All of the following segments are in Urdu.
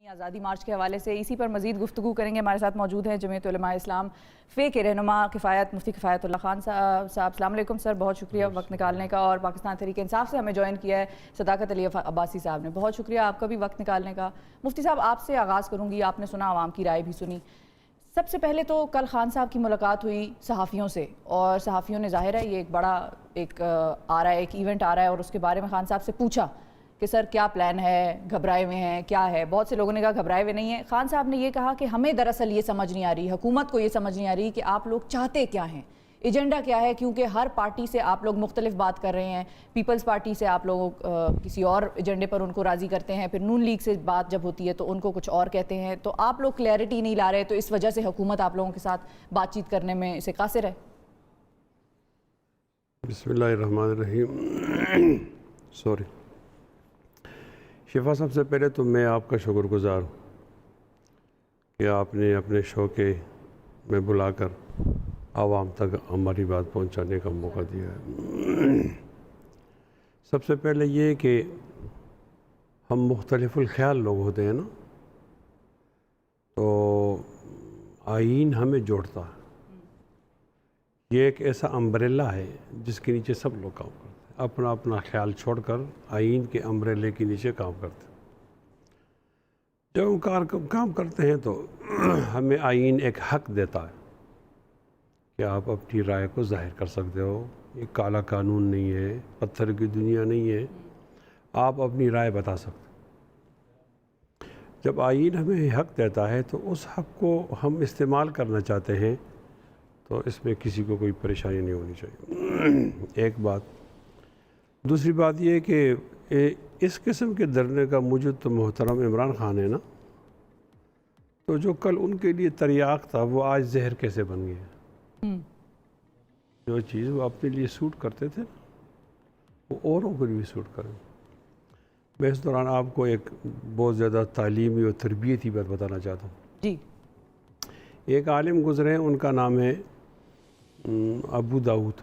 آزادی مارچ کے حوالے سے اسی پر مزید گفتگو کریں گے. ہمارے ساتھ موجود ہیں جمعیت علماء اسلام فے کے رہنما مفتی کفایت اللہ خان صاحب. السلام علیکم سر, بہت شکریہ وقت نکالنے کا. اور پاکستان تحریک انصاف سے ہمیں جوائن کیا ہے صداقت علی عباسی صاحب نے, بہت شکریہ آپ کا بھی وقت نکالنے کا. مفتی صاحب آپ سے آغاز کروں گی, آپ نے سنا عوام کی رائے بھی سنی. سب سے پہلے تو کل خان صاحب کی ملاقات ہوئی صحافیوں سے, اور صحافیوں نے ظاہر ہے یہ ایک بڑا آ رہا ہے, ایک ایونٹ آ رہا ہے, اور اس کے بارے میں خان صاحب سے پوچھا کہ سر کیا پلان ہے, گھبرائے ہوئے ہیں, کیا ہے. بہت سے لوگوں نے کہا گھبرائے ہوئے نہیں ہیں. خان صاحب نے یہ کہا کہ ہمیں دراصل یہ سمجھ نہیں آ رہی, حکومت کو یہ سمجھ نہیں آ رہی کہ آپ لوگ چاہتے کیا ہیں, ایجنڈا کیا ہے, کیونکہ ہر پارٹی سے آپ لوگ مختلف بات کر رہے ہیں. پیپلز پارٹی سے آپ لوگ کسی اور ایجنڈے پر ان کو راضی کرتے ہیں, پھر نون لیگ سے بات جب ہوتی ہے تو ان کو کچھ اور کہتے ہیں, تو آپ لوگ کلیئرٹی نہیں لا رہے, تو اس وجہ سے حکومت آپ لوگوں کے ساتھ بات چیت کرنے میں سے قاصر ہے. بسم اللہ الرحمن الرحیم. سوری شفا, سب سے پہلے تو میں آپ کا شکر گزار ہوں کہ آپ نے اپنے شو کے میں بلا کر عوام تک ہماری بات پہنچانے کا موقع دیا ہے. سب سے پہلے یہ کہ ہم مختلف الخیال لوگ ہوتے ہیں نا, تو آئین ہمیں جوڑتا ہے. یہ ایک ایسا امبریلا ہے جس کے نیچے سب لوگ کام کرتے ہیں, اپنا اپنا خیال چھوڑ کر آئین کے امبریلے کے نیچے کام کرتے ہیں. جب ہم کام کرتے ہیں تو ہمیں آئین ایک حق دیتا ہے کہ آپ اپنی رائے کو ظاہر کر سکتے ہو. یہ کالا قانون نہیں ہے, پتھر کی دنیا نہیں ہے, آپ اپنی رائے بتا سکتے. جب آئین ہمیں حق دیتا ہے تو اس حق کو ہم استعمال کرنا چاہتے ہیں, تو اس میں کسی کو کوئی پریشانی نہیں ہونی چاہیے. ایک بات. دوسری بات یہ کہ اس قسم کے دھرنے کا موجود تو محترم عمران خان ہے نا, تو جو کل ان کے لیے تریاق تھا وہ آج زہر کیسے بن گیا. جو چیز وہ اپنے لیے سوٹ کرتے تھے وہ اوروں کو بھی سوٹ کریں. میں اس دوران آپ کو ایک بہت زیادہ تعلیمی اور تربیتی بات بتانا چاہتا ہوں. جی. ایک عالم گزرے ہیں, ان کا نام ہے ابو داؤد,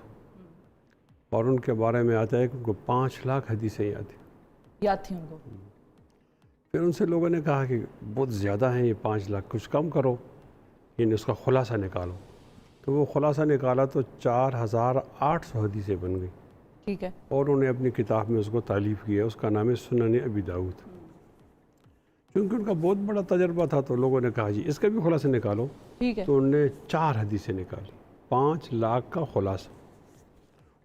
اور ان کے بارے میں آتا ہے کہ ان کو 5 لاکھ حدیثیں یاد تھیں ان کو. پھر ان سے لوگوں نے کہا کہ بہت زیادہ ہیں یہ 5 لاکھ, کچھ کم کرو, یعنی اس کا خلاصہ نکالو. تو وہ خلاصہ نکالا تو 4800 حدیثیں بن گئی. ٹھیک ہے. اور انہوں نے اپنی کتاب میں اس کو تالیف کیا, اس کا نام ہے سنن ابی داؤد. کیونکہ ان کا بہت بڑا تجربہ تھا تو لوگوں نے کہا جی اس کا بھی خلاصہ نکالو. ٹھیک ہے. تو انہوں نے 4 حدیثیں نکالی, 5 لاکھ کا خلاصہ.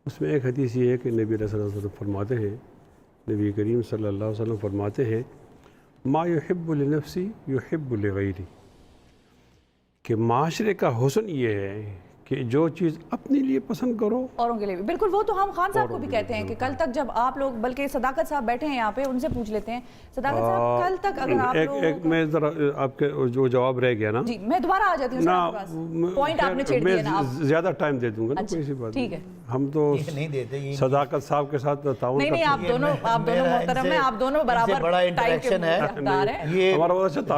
اس میں ایک حدیث یہ ہے کہ نبی صلی اللہ علیہ وسلم فرماتے ہیں, نبی کریم صلی اللہ علیہ وسلم فرماتے ہیں ما یحب لنفسی یحب لغیری, کہ معاشرے کا حسن یہ ہے کہ جو چیز اپنے لیے پسند کرو اوروں کے لیے بھی. بالکل, وہ تو ہم خان صاحب کو بھی کہتے ہیں کہ کل تک جب آپ لوگ, بلکہ صداقت صاحب بیٹھے ہیں یہاں پہ, ان سے پوچھ لیتے ہیں صداقت صاحب کل تک اگر آپ لوگ ایک میں ذرا آپ کے جو جواب رہ گیا نا, جی میں دوبارہ آ جاتی ہوں سر آپ کے پاس, پوائنٹ آپ نے چھیڑ دیا نا. میں زیادہ ٹائم دے دوں گا نا, کوئی سی بات ٹھیک ہے. ہم تو صداقت صاحب کے ساتھ تعاون کرتے ہیں. نہیں, آپ دونوں محترم ہیں, آپ دونوں برابر بڑا انٹریکشن ہے. یہ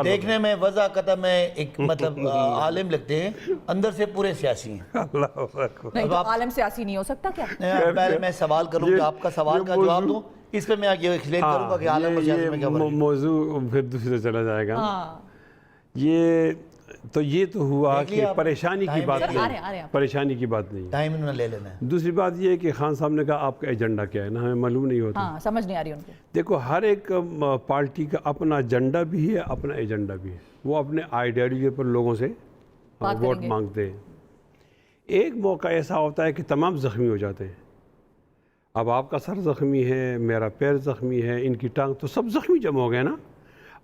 دیکھنے میں وضع قطع میں ایک مطلب عالم لگتے ہیں, اندر سے پورے سیاسی ہیں. نہیں تو عالم سیاسی نہیں ہو سکتا کیا؟ پہلے میں سوال کروں گا, آپ کا سوال کا جواب دوں, اس پہ میں یہ ایکسپلین کروں گا کہ عالم اور سیاسی میں کیا فرق ہے. موضوع پھر دوسرے چلا جائے گا. یہ تو ہوا کہ پریشانی کی بات نہیں, پریشانی کی بات نہیں. ٹائم انہوں نے لے لینا ہے. دوسری بات یہ ہے کہ خان صاحب نے کہا آپ کا ایجنڈا کیا ہے نا, ہمیں معلوم نہیں ہوتا. ہاں, سمجھ نہیں آ رہی ان کو. دیکھو ہر ایک پارٹی کا اپنا ایجنڈا بھی ہے, اپنا ایجنڈا بھی ہے. وہ اپنے آئیڈیالوجی پر لوگوں سے ووٹ مانگتے ہیں. ایک موقع ایسا ہوتا ہے کہ تمام زخمی ہو جاتے ہیں. اب آپ کا سر زخمی ہے, میرا پیر زخمی ہے, ان کی ٹانگ, تو سب زخمی جمع ہو گئے نا.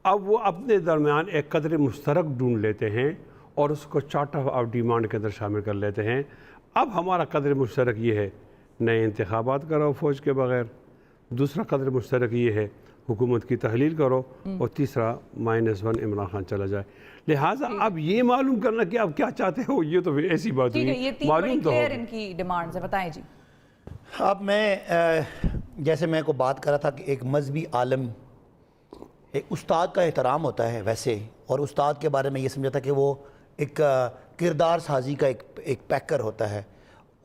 اب وہ اپنے درمیان ایک قدر مشترک ڈھونڈ لیتے ہیں اور اس کو چارٹ آف ڈیمانڈ کے اندر شامل کر لیتے ہیں. اب ہمارا قدر مشترک یہ ہے نئے انتخابات کرو فوج کے بغیر, دوسرا قدر مشترک یہ ہے حکومت کی تحلیل کرو, اور تیسرا -1 عمران خان چلا جائے. لہٰذا اب یہ معلوم کرنا کہ آپ کیا چاہتے ہو, یہ تو پھر ایسی بات ہوئی, معلوم تو ہو. ان کی ڈیمانڈز ہیں, بتائیں جی. اب میں جیسے میں کو بات کر رہا تھا کہ ایک مذہبی عالم, ایک استاد کا احترام ہوتا ہے ویسے, اور استاد کے بارے میں یہ سمجھا تھا کہ وہ ایک کردار سازی کا ایک پیکر ہوتا ہے.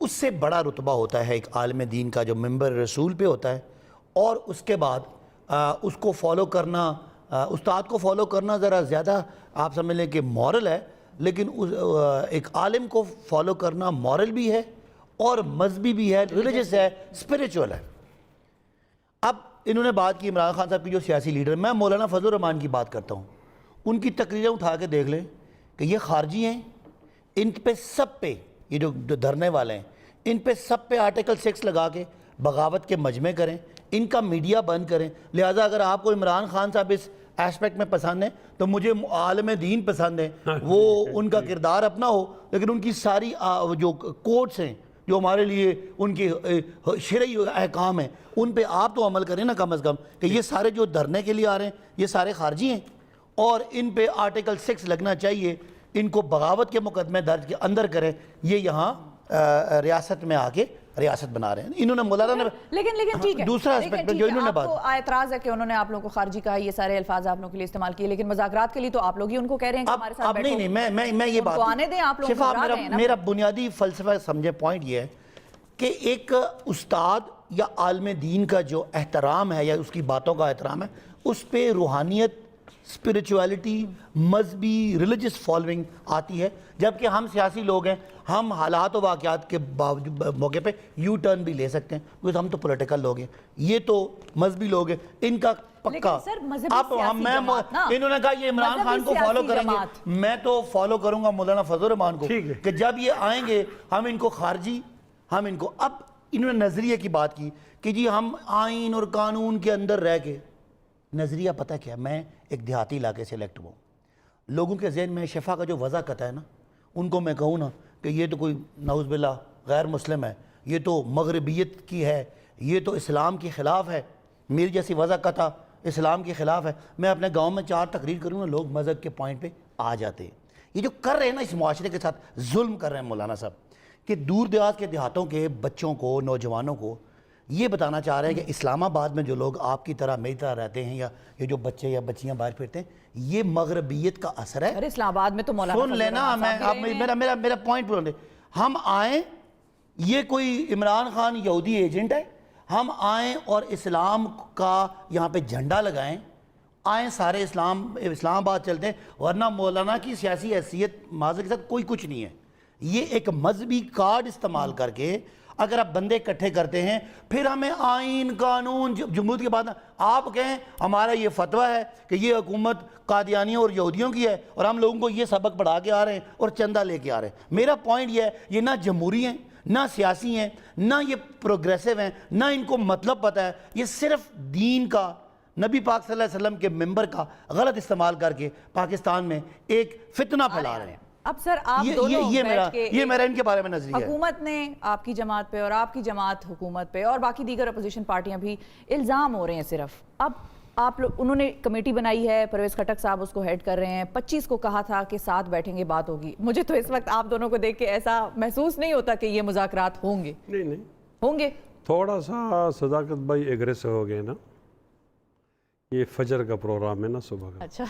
اس سے بڑا رتبہ ہوتا ہے ایک عالم دین کا جو ممبر رسول پہ ہوتا ہے, اور اس کے بعد اس کو فالو کرنا استاد کو فالو کرنا ذرا زیادہ آپ سمجھ لیں کہ مورل ہے، لیکن ایک عالم کو فالو کرنا مورل بھی ہے اور مذہبی بھی ہے، ریلیجس ہے، اسپریچول ہے۔ اب انہوں نے بات کی عمران خان صاحب کی جو سیاسی لیڈر ہے، میں مولانا فضل الرحمان کی بات کرتا ہوں، ان کی تقریریں اٹھا کے دیکھ لیں کہ یہ خارجی ہیں، ان پہ سب پہ یہ جو دھرنے والے ہیں ان پہ سب پہ آرٹیکل 6 لگا کے بغاوت کے مجمع کریں، ان کا میڈیا بند کریں۔ لہٰذا اگر آپ کو عمران خان صاحب اس ایسپیکٹ میں پسند ہیں تو مجھے عالم دین پسند ہیں، وہ ان کا کردار اپنا ہو، لیکن ان کی ساری جو کوٹس ہیں جو ہمارے لیے ان کی شرعی احکام ہیں ان پہ آپ تو عمل کریں نا کم از کم، کہ یہ سارے جو دھرنے کے لیے آ رہے ہیں یہ سارے خارجی ہیں اور ان پہ آرٹیکل 6 لگنا چاہیے، ان کو بغاوت کے مقدمے درج کے اندر کریں۔ یہ یہاں ریاست میں آ کے ریاست بنا رہے ہیں انہوں نے مولانا نے، لیکن ٹھیک ہے، دوسرا اسپیکٹ جو انہوں نے بات، آپ کو اعتراض ہے کہ انہوں نے آپ لوگوں کو خارجی کہا، یہ سارے الفاظ آپ لوگوں کے لیے استعمال کیے، لیکن مذاکرات کے لیے تو آپ لوگ ہی ان کو کہہ رہے ہیں کہ ہمارے ساتھ بیٹھو۔ نہیں میں یہ بات آنے دیں، آپ لوگ شفا، میرا بنیادی فلسفہ سمجھے پوائنٹ یہ ہے کہ ایک استاد یا عالم دین کا جو احترام ہے یا اس کی باتوں کا احترام ہے، اس پہ روحانیت، اسپریچولیٹی، مذہبی ریلیجس فالوئنگ آتی ہے، جبکہ ہم سیاسی لوگ ہیں، ہم حالات و واقعات کے موقع پہ یو ٹرن بھی لے سکتے ہیں، کیونکہ ہم تو پولیٹیکل لوگ ہیں، یہ تو مذہبی لوگ ہیں، ان کا پکا انہوں نے کہا یہ عمران خان کو فالو کریں گے، میں تو فالو کروں گا مولانا فضل الرحمان کو، کہ جب یہ آئیں گے ہم ان کو خارجی، ہم ان کو، اب انہوں نے نظریے کی بات کی کہ جی ہم آئین اور قانون کے اندر رہ کے، نظریہ پتہ کیا، میں ایک دیہاتی علاقے سے الیکٹ ہوں، لوگوں کے ذہن میں شفا کا جو وضع قطع ہے نا، ان کو میں کہوں نا کہ یہ تو کوئی نعوذ باللہ غیر مسلم ہے، یہ تو مغربیت کی ہے، یہ تو اسلام کے خلاف ہے، میری جیسی وضع قطع اسلام کے خلاف ہے، میں اپنے گاؤں میں 4 تقریر کروں نا، لوگ مذہب کے پوائنٹ پہ آ جاتے ہیں۔ یہ جو کر رہے ہیں نا اس معاشرے کے ساتھ ظلم کر رہے ہیں مولانا صاحب، کہ دور دراز کے دیہاتوں کے بچوں کو، نوجوانوں کو یہ بتانا چاہ رہے ہیں کہ اسلام آباد میں جو لوگ آپ کی طرح میری طرح رہتے ہیں یا یہ جو بچے یا بچیاں باہر پھرتے ہیں، یہ مغربیت کا اثر ہے۔ ارے اسلام آباد میں تو مولانا سن لینا، میرا پوائنٹ بولنے، ہم آئیں، یہ کوئی عمران خان یہودی ایجنٹ ہے، ہم آئیں اور اسلام کا یہاں پہ جھنڈا لگائیں، آئیں سارے اسلام آباد چلتے ہیں، ورنہ مولانا کی سیاسی حیثیت معذرت کے ساتھ کوئی کچھ نہیں ہے۔ یہ ایک مذہبی کارڈ استعمال کر کے اگر آپ بندے اکٹھے کرتے ہیں، پھر ہمیں آئین، قانون، جمہوریت کے بعد آپ کہیں ہمارا یہ فتویٰ ہے کہ یہ حکومت قادیانیوں اور یہودیوں کی ہے اور ہم لوگوں کو یہ سبق پڑھا کے آ رہے ہیں اور چندہ لے کے آ رہے ہیں۔ میرا پوائنٹ یہ ہے، یہ نہ جمہوری ہیں، نہ سیاسی ہیں، نہ یہ پروگریسو ہیں، نہ ان کو مطلب پتہ ہے، یہ صرف دین کا، نبی پاک صلی اللہ علیہ وسلم کے ممبر کا غلط استعمال کر کے پاکستان میں ایک فتنہ پھیلا رہے ہیں۔ اب سر آپ دونوں یہ میرا ان کے بارے میں نظریہ ہے۔ حکومت نے آپ کی جماعت پہ اور آپ کی جماعت حکومت پہ اور باقی دیگر اپوزیشن پارٹیاں بھی الزام ہو رہے ہیں صرف، اب آپ لوگ، انہوں نے کمیٹی بنائی ہے، پرویز خٹک صاحب اس کو ہیڈ کر رہے ہیں، 25 کو کہا تھا کہ ساتھ بیٹھیں گے بات ہوگی۔ مجھے تو اس وقت آپ دونوں کو دیکھ کے ایسا محسوس نہیں ہوتا کہ یہ مذاکرات ہوں گے؟ نہیں ہوں گے، تھوڑا سا صداقت بھائی ایگریسو ہو گئے نا، یہ فجر کا پروگرام ہے نا صبح کا، اچھا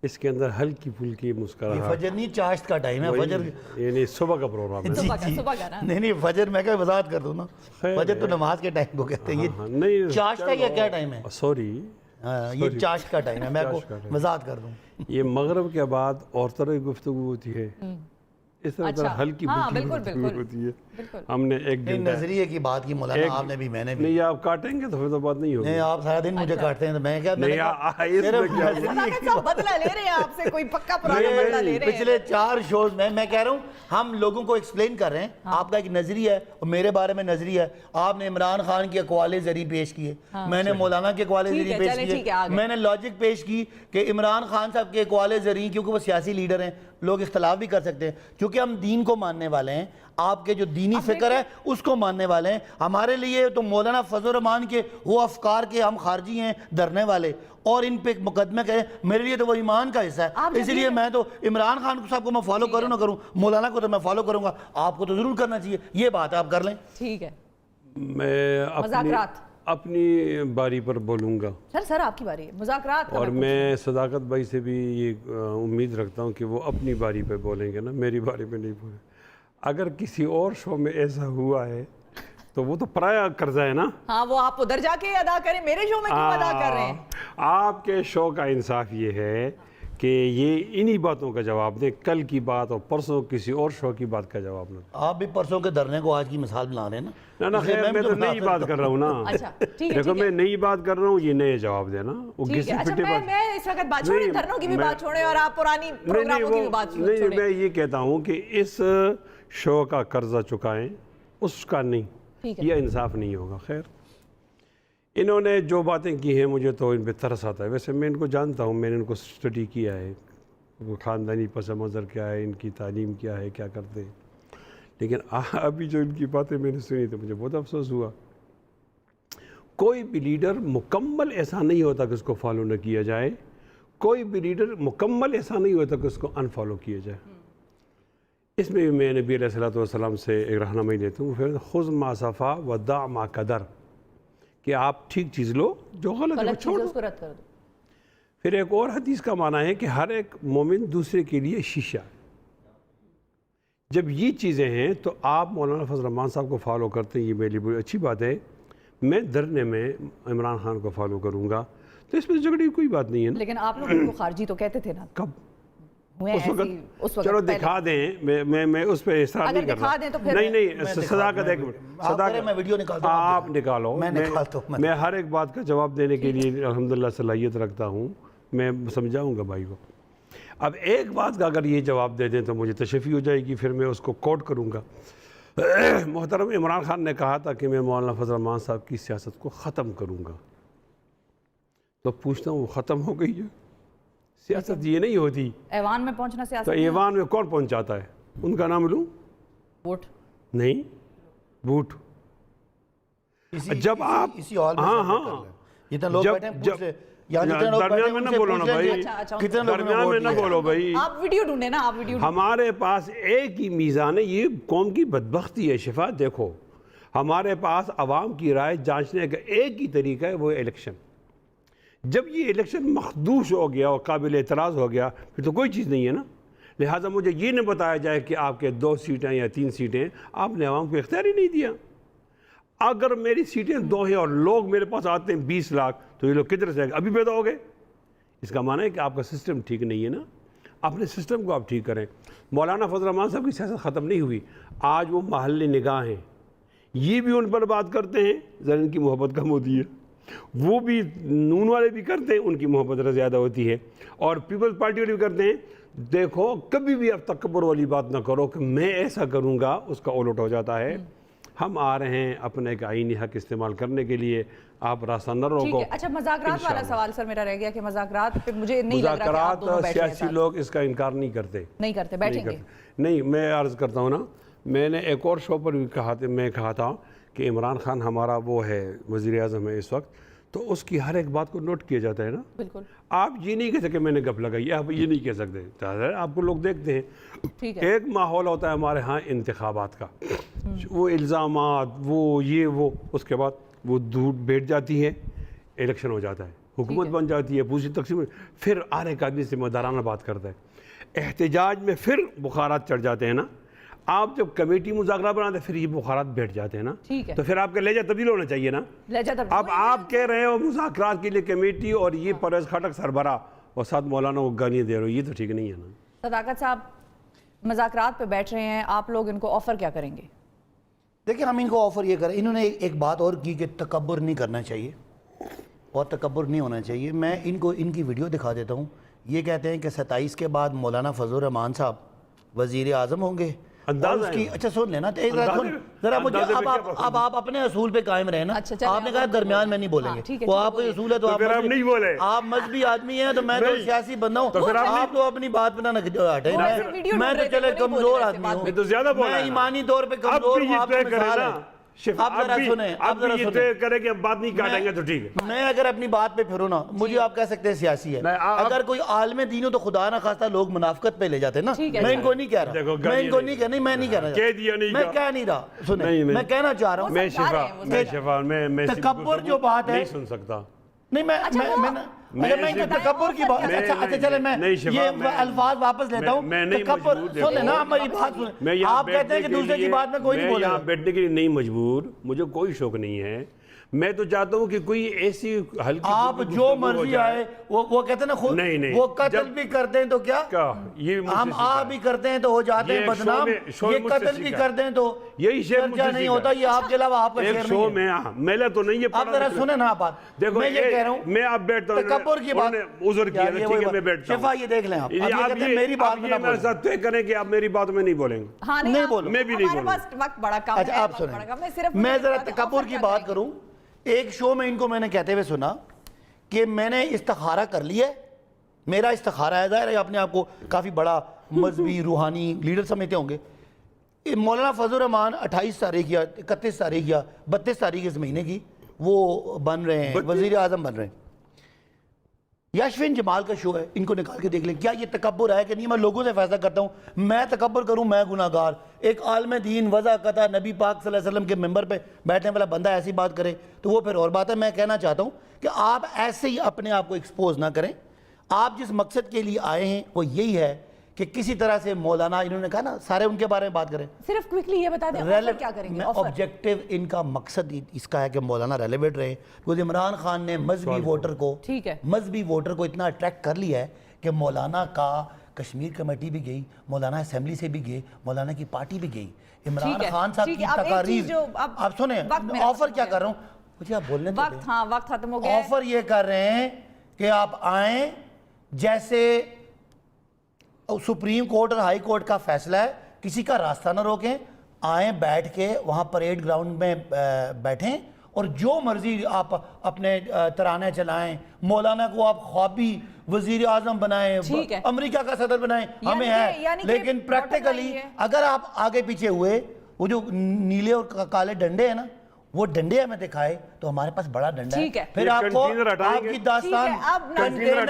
اس کے اندر ہلکی پھلکی مسکراہٹ، فجر نہیں، چاشت کا ٹائم ہے، فجر یعنی صبح کا پروگرام ہے۔ صبح کا نا، نہیں فجر میں کیا وضاحت کر دوں نا، فجر تو نماز کے ٹائم کو کہتے ہیں، یہ نہیں چاشت ہے یا کیا ٹائم ہے؟ سوری، یہ چاشت کا ٹائم ہے، میں کو وضاحت کر دوں۔ یہ مغرب کے بعد اور طرح کی گفتگو ہوتی ہے، اس طرح ہلکی پھلکی گفتگو ہوتی ہے۔ ہم نے ایک دن نظریے کی بات کی مولانا، آپ نے بھی، میں نے بھی۔ نہیں آپ کاٹیں گے تو پھر تو بات نہیں ہوگی۔ نہیں آپ سارا دن مجھے کاٹتے ہیں تو میں کیا، بدلہ لے رہے ہیں آپ سے، کوئی پکا پرانا بدلہ لے رہے ہیں۔ پچھلے 4 شوز میں کہہ رہا ہوں، ہم لوگوں کو ایکسپلین کر رہے ہیں، آپ کا ایک نظریہ ہے اور میرے بارے میں نظریہ ہے۔ آپ نے عمران خان کے اقوال ذریع پیش کیے، میں نے مولانا کے اقوال ذریع پیش کیے، میں نے لاجک پیش کی کہ عمران خان صاحب کے اقوال ذریع، کیونکہ وہ سیاسی لیڈر ہیں، لوگ اختلاف بھی کر سکتے ہیں، کیونکہ ہم دین کو ماننے والے ہیں، آپ کے جو دینی فکر ہے اس کو ماننے والے ہیں۔ ہمارے لیے تو مولانا فضل الرحمان کے وہ افکار کے ہم خارجی ہیں، دھرنے والے، اور ان پہ مقدمے کریں، میرے لیے تو وہ ایمان کا حصہ ہے۔ اس لیے میں تو عمران خان صاحب کو میں فالو کروں نہ کروں، مولانا کو تو میں فالو کروں گا، آپ کو تو ضرور کرنا چاہیے، یہ بات آپ کر لیں۔ ٹھیک ہے، میں اپنی باری پر بولوں گا سر آپ کی باری ہے مذاکرات، اور میں صداقت بھائی سے بھی یہ امید رکھتا ہوں کہ وہ اپنی باری پہ بولیں گے نا، میری باری پہ نہیں بولیں۔ اگر کسی اور شو میں ایسا ہوا ہے تو وہ تو پرایا قرضہ ہے نا. ہاں وہ آپ ادھر جا کے ادا کریں, میرے شو میں کیوں ادا کر رہے ہیں؟ آپ کے شو کا انصاف یہ ہے کہ یہ انہی باتوں کا جواب دیں, کل کی بات اور پرسوں کسی اور شو کی بات کا جواب نہ دیں. آپ بھی پرسوں کے دھرنے کو آج کی مثال بنا رہے ہیں نا. نہ خیر, میں تو نئی بات کر رہا ہوں نا. اچھا ٹھیک ہے, دیکھو میں نئی بات کر رہا ہوں, یہ نئے جواب دینا. وہ ٹھیک ہے. اچھا میں اس وقت بات چھوڑیں, دھرنوں کی بھی بات چھوڑیں اور آپ پرانی پروگراموں کی بھی بات چھوڑیں. نہیں, میں یہ کہتا ہوں کہ اس شو کا قرضہ چکائیں, اس کا نہیں. یہ انصاف نہیں ہوگا. خیر, انہوں نے جو باتیں کی ہیں مجھے تو ان پہ ترس آتا ہے. ویسے میں ان کو جانتا ہوں, میں نے ان کو اسٹڈی کیا ہے, خاندانی پس منظر کیا ہے, ان کی تعلیم کیا ہے, کیا کرتے ہیں. لیکن ابھی جو ان کی باتیں میں نے سنی تو مجھے بہت افسوس ہوا. کوئی بھی لیڈر مکمل ایسا نہیں ہوتا کہ اس کو فالو نہ کیا جائے, کوئی بھی لیڈر مکمل ایسا نہیں ہوتا کہ اس کو انفالو کیا جائے. اس میں بھی میں نبی علیہ الصلوۃ والسلام سے ایک رہنمائی لیتا ہوں, پھر خذ ما صفا ودع ما قدر, کہ آپ ٹھیک چیز لو, جو غلط ہے وہ چھوڑ دو. پھر ایک اور حدیث کا معنی ہے کہ ہر ایک مومن دوسرے کے لیے شیشہ. جب یہ چیزیں ہیں تو آپ مولانا فضل الرحمان صاحب کو فالو کرتے ہیں, یہ میری بڑی اچھی بات ہے. میں دھرنے میں عمران خان کو فالو کروں گا, تو اس میں جھگڑے کی کوئی بات نہیں ہے نا. لیکن آپ لوگ ان کو خارجی تو کہتے تھے نا. کب؟ اس وقت چلو دکھا دیں, میں اس پہ اصرار نہیں کر رہا. نہیں, صداقت ایک منٹ, میں ویڈیو نکالتا ہوں, آپ نکالو. میں ہر ایک بات کا جواب دینے کے لیے الحمدللہ صلاحیت رکھتا ہوں, میں سمجھاؤں گا بھائی کو. اب ایک بات کا اگر یہ جواب دے دیں تو مجھے تشفی ہو جائے گی, پھر میں اس کو کوٹ کروں گا. محترم عمران خان نے کہا تھا کہ میں مولانا فضل الرحمان صاحب کی سیاست کو ختم کروں گا. تو پوچھتا ہوں, وہ ختم ہو گئی ہے؟ سیاست یہ نہیں ہوتی. ایوان میں پہنچنا سیاست, تو ایوان میں کون پہنچاتا ہے؟ ان کا نام لوں؟ ووٹ نہیں, بوٹ. جب آپ درمیان میں نہ بولو نا بھائی, درمیان میں نہ بولو بھائی. آپ ویڈیو ڈھونڈیں نا, آپ ویڈیو. ہمارے پاس ایک ہی میزان ہے, یہ قوم کی بدبختی ہے. شفا دیکھو, ہمارے پاس عوام کی رائے جانچنے کا ایک ہی طریقہ ہے, وہ الیکشن. جب یہ الیکشن مخدوش ہو گیا اور قابل اعتراض ہو گیا, پھر تو کوئی چیز نہیں ہے نا. لہٰذا مجھے یہ نہ بتایا جائے کہ آپ کے 2 سیٹیں یا 3 سیٹیں, آپ نے عوام کو اختیار ہی نہیں دیا. اگر میری سیٹیں 2 ہیں اور لوگ میرے پاس آتے ہیں 20 لاکھ, تو یہ لوگ کدھر سے ابھی پیدا ہو گئے؟ اس کا معنی ہے کہ آپ کا سسٹم ٹھیک نہیں ہے نا. اپنے سسٹم کو آپ ٹھیک کریں. مولانا فضل الرحمان صاحب کی سیاست ختم نہیں ہوئی, آج وہ محل نگاہ ہیں. یہ بھی ان پر بات کرتے ہیں, ذرا ان کی محبت کم ہوتی ہے. وہ بھی نون والے بھی کرتے ہیں, ان کی محبت زیادہ ہوتی ہے, اور پیپلز پارٹی والے بھی کرتے ہیں. دیکھو, کبھی بھی آپ تکبر والی بات نہ کرو کہ میں ایسا کروں گا, اس کا الٹ ہو جاتا ہے. ہم آ رہے ہیں اپنے ایک آئینی حق استعمال کرنے کے لیے, آپ راستہ نہ روکو. اچھا, مذاکرات والا سوال سر میرا رہ گیا کہ مذاکرات پہ مجھے نہیں لگ رہا کہ آپ دونوں بیٹھے ہیں. سیاسی لوگ اس کا انکار نہیں کرتے, بیٹھیں گے. نہیں, میں عرض کرتا ہوں نا, میں نے ایک اور شو پر بھی کہا تھا کہ عمران خان ہمارا وہ ہے, وزیر اعظم ہے اس وقت, تو اس کی ہر ایک بات کو نوٹ کیا جاتا ہے نا. بالکل. آپ یہ نہیں کہہ سکتے میں نے گپ لگائی, آپ یہ نہیں کہہ سکتے. آپ کو لوگ دیکھتے ہیں, ایک ماحول ہوتا ہے ہمارے ہاں انتخابات کا, وہ الزامات, وہ یہ وہ, اس کے بعد وہ دودھ بیٹھ جاتی ہے, الیکشن ہو جاتا ہے, حکومت بن جاتی ہے, پوری تقسیم, پھر آر ایک آدمی ذمہ دارانہ بات کرتا ہے. احتجاج میں پھر بخارات چڑھ جاتے ہیں نا. آپ جب کمیٹی مذاکرہ بناتے ہیں, پھر یہ بخارات بیٹھ جاتے ہیں نا, تو پھر آپ کا لہجہ تبدیل ہونا چاہیے نا. اب آپ کہہ رہے ہو مذاکرات کے لیے کمیٹی, اور یہ پرویز خٹک سربراہ, اور ساتھ مولانا کو گالیاں دے رہے ہو, یہ تو ٹھیک نہیں ہے نا. صداقت صاحب مذاکرات پہ بیٹھ رہے ہیں, آپ لوگ ان کو آفر کیا کریں گے؟ دیکھیں, ہم ان کو آفر یہ کریں, انہوں نے ایک بات اور کی کہ تکبر نہیں کرنا چاہیے اور تکبر نہیں ہونا چاہیے. میں ان کو ان کی ویڈیو دکھا دیتا ہوں. یہ کہتے ہیں کہ 27 کے بعد مولانا فضل الرحمان صاحب وزیر اعظم ہوں گے. اچھا سن لینا, ذرا مجھے, اب آپ اپنے اصول پہ قائم رہے نا. آپ نے کہا درمیان میں نہیں بولیں گے, وہ آپ کوئی اصول ہے تو آپ مذہبی آدمی ہیں, تو میں تو سیاسی بندہ ہوں, آپ تو اپنی بات پہ نہ ہٹیں. میں تو چلے کمزور آدمی ہوں, میں ایمانی طور پہ کمزور ہوں, آپ کو مثال ہے. اب ذرا سنیں, اب ذرا سنیں, کریں کہ بات نہیں کاٹیں گے تو ٹھیک ہے. میں اگر اپنی بات پہ پھروں نا, مجھے آپ کہہ سکتے ہیں سیاسی ہے. اگر کوئی عالم دین ہو تو خدا نہ خواستہ لوگ منافقت پہ لے جاتے ہیں نا. میں ان کو نہیں کہہ رہا, میں ان کو نہیں کہہ, نہیں میں نہیں کہہ رہا, میں کہہ نہیں رہا. سنیں, میں کہنا چاہ رہا ہوں, میں شفا, تکبر جو بات ہے, نہیں سن سکتا. نہیں میں تکبر کی بات اچھا چلے میں یہ الفاظ واپس لیتا ہوں. تکبر سنیں نا ہماری بات سنیں. آپ کہتے ہیں کہ دوسرے کی بات میں کوئی نہیں بولے. میں یہاں بیٹھنے کے لیے نہیں مجبور, مجھے کوئی شوق نہیں ہے. میں تو چاہتا ہوں کہ کوئی ایسی ہلکی آپ جو مرضی آئے وہ کہتے ہیں نا خود وہ قتل بھی کرتے ہیں تو کیا ہم آپ بھی کرتے ہیں تو ہو جاتے ہیں بدنام, یہ قتل بھی کرتے ہیں تو یہی چرچا نہیں ہوتا. یہ آپ کے علاوہ آپ کا شعر نہیں ہے. میلہ تو نہیں ہے. آپ ذرا سنیں نا بات, میں یہ کہہ رہا ہوں میں آپ بیٹھتا ہوں تکبر کی بات عذر کیا ٹھیک ہے میں بیٹھتا ہوں. شفا یہ دیکھ لیں آپ کہتے ہیں میری بات میں نہ میرے ساتھ طے کریں کہ آپ میری بات میں نہیں بولیں گے. نہیں بولو, میں بھی نہیں بولوں. وقت بڑا کم ہے. اچھا آپ سنیں, میں ذرا تکبر کی بات کروں. ایک شو میں ان کو میں نے کہتے ہوئے سنا کہ میں نے استخارہ کر لیا ہے. میرا استخارہ ہے, ظاہر ہے اپنے آپ کو کافی بڑا مذہبی روحانی لیڈر سمجھتے ہوں گے. مولانا فضل الرحمان 28 تاریخ یا 31 تاریخ یا 32 تاریخ اس مہینے کی وہ بن رہے ہیں, وزیر اعظم بن رہے ہیں. یاشفین جمال کا شو ہے, ان کو نکال کے دیکھ لیں. کیا یہ تکبر ہے کہ نہیں؟ میں لوگوں سے فیصلہ کرتا ہوں. میں تکبر کروں, میں گناہگار. ایک عالم دین وضع قطع نبی پاک صلی اللہ علیہ وسلم کے ممبر پہ بیٹھنے والا بندہ ایسی بات کرے تو وہ پھر اور بات ہے. میں کہنا چاہتا ہوں کہ آپ ایسے ہی اپنے آپ کو ایکسپوز نہ کریں. آپ جس مقصد کے لیے آئے ہیں وہ یہی ہے کہ کسی طرح سے مولانا, انہوں نے کہا نا سارے ان کے بارے میں بات کریں. صرف کوئکلی یہ بتا دیں آفر کیا کریں گے. آبجیکٹو ان کا مقصد اس کا ہے کہ مولانا ریلیویٹ رہے. کیونکہ عمران خان نے مذہبی ووٹر کو اتنا اٹریکٹ کر لیا ہے کہ مولانا کا کشمیر کمیٹی بھی گئی, مولانا اسمبلی سے بھی گئے, مولانا کی پارٹی بھی گئی. عمران خان صاحب کی تقاریر آپ سنیں. آفر کیا کر رہا ہوں مجھے آپ بولنے دیں. وقت ختم ہو گیا. آفر یہ کر رہے ہیں کہ آپ آئیں, جیسے سپریم کورٹ اور ہائی کورٹ کا فیصلہ ہے, کسی کا راستہ نہ روکیں. آئیں, بیٹھ کے وہاں پریڈ گراؤنڈ میں بیٹھیں اور جو مرضی آپ اپنے ترانے چلائیں. مولانا کو آپ خوابی وزیر اعظم بنائیں, امریکہ کا صدر بنائیں, ہمیں ہے. لیکن پریکٹیکلی اگر آپ آگے پیچھے ہوئے, وہ جو نیلے اور کالے ڈنڈے ہیں نا, وہ ڈنڈے ہمیں دکھائے تو ہمارے پاس بڑا ڈنڈا ہے. پھر آپ کو آپ کی داستان کنٹینر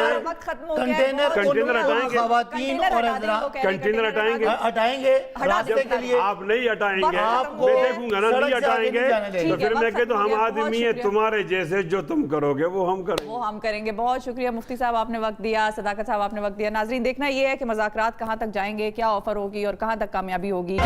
خواتین اور کنٹینر ہٹائیں گے راستے کے لیے. آپ نہیں ہٹائیں گے, میں دیکھوں گا نا نہیں ہٹائیں گے تو پھر میں کہتا ہوں ہم آدمی ہیں تمہارے جیسے, جو تم کرو گے وہ ہم کریں گے. بہت شکریہ مفتی صاحب, آپ نے وقت دیا. صداقت صاحب آپ نے وقت دیا. ناظرین دیکھنا یہ ہے کہ مذاکرات کہاں تک جائیں گے, کیا آفر ہوگی اور کہاں تک کامیابی ہوگی.